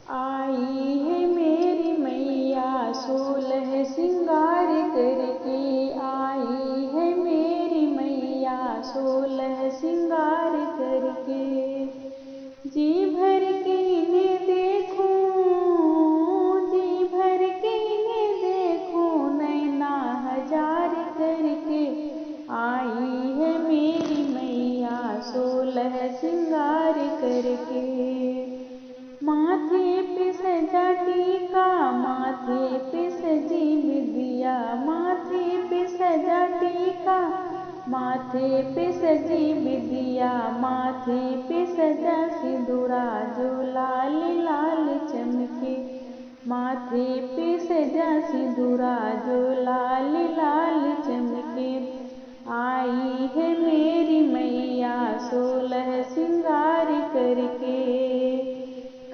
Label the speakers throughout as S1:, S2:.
S1: आई है मेरी मैया 16 सिंगार करके। आई है मेरी मैया 16 सिंगार करके। जी भर के इन्हें देखूं, जी भर के इन्हें देखूं, नैना हजार करके। आई है मेरी मैया 16 सिंगार करके। माथे पे सजा टीका, माथे पे सजी बिंदिया, माथे पे सजा टीका, माथे पे सजी बिंदिया, माथे पे सजा सिंदूरा जो लाल लाल चमके। माथे पे सजा सिंदूरा जो लाल लाल चमके। आई है मेरी मैया 16 सिंगार करके।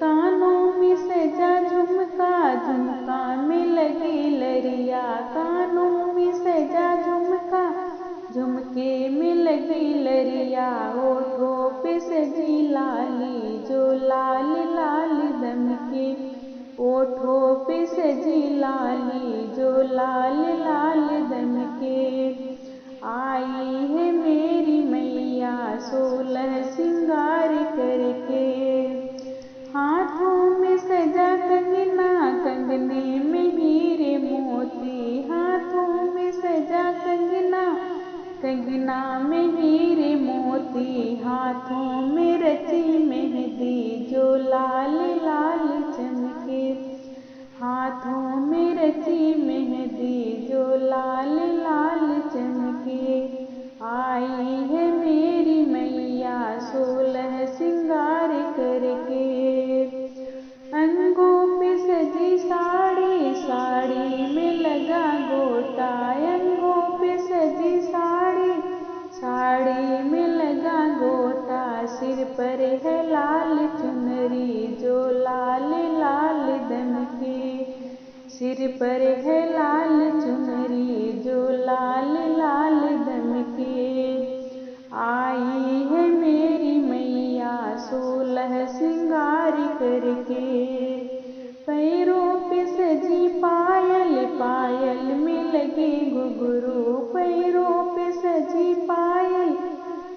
S1: कानों में सजा झुमका, झुमका में लगी लरिया, कानों में सजा झुमका, झुमके में लगी लरिया। होठों पे सजी लाली जो लाल लाल दमके। होठों पे सजी लाली जो लाल लाल दमके। आई है मेरी मैया 16 सिंगार करके। हाथों में सजा कंगना, कंगने में हीरे मोती, हाथों में सजा कंगना, कंगना में हीरे मोती, हाथों में रची मेहंदी जो लाल लाल चमके। हाथों में रची मेहंदी जो लाल लाल चमके। आई है मेरी मैया 16 सिंगार करके। अंगों पे सजी साड़ी, साड़ी में लगा गोटा, अंगों पे सजी साड़ी, साड़ी में लगा गोटा। सिर पर है लाल चुनरी जो लाल लाल दमके। सिर पर है लाल चुनरी जो लाल लाल दमके। आई है मेरी मैया 16 सिंगार करके। पैरों पे सजी पायल, पायल में लगे घुंघरू, पैरों पे सजी पायल,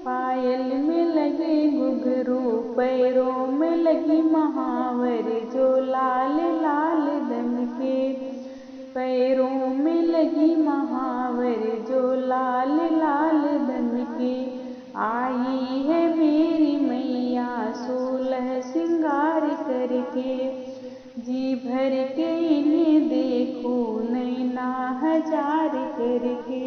S1: पायल में लगे घुंघरू। पैरों में लगी महावर जो लाल लाल दमके। पैरों में लगी महावर जो लाल लाल दमके। आई है मेरी मैया 16 सिंगार करके। जी भर के इन्हें देखो नैना हजार करके।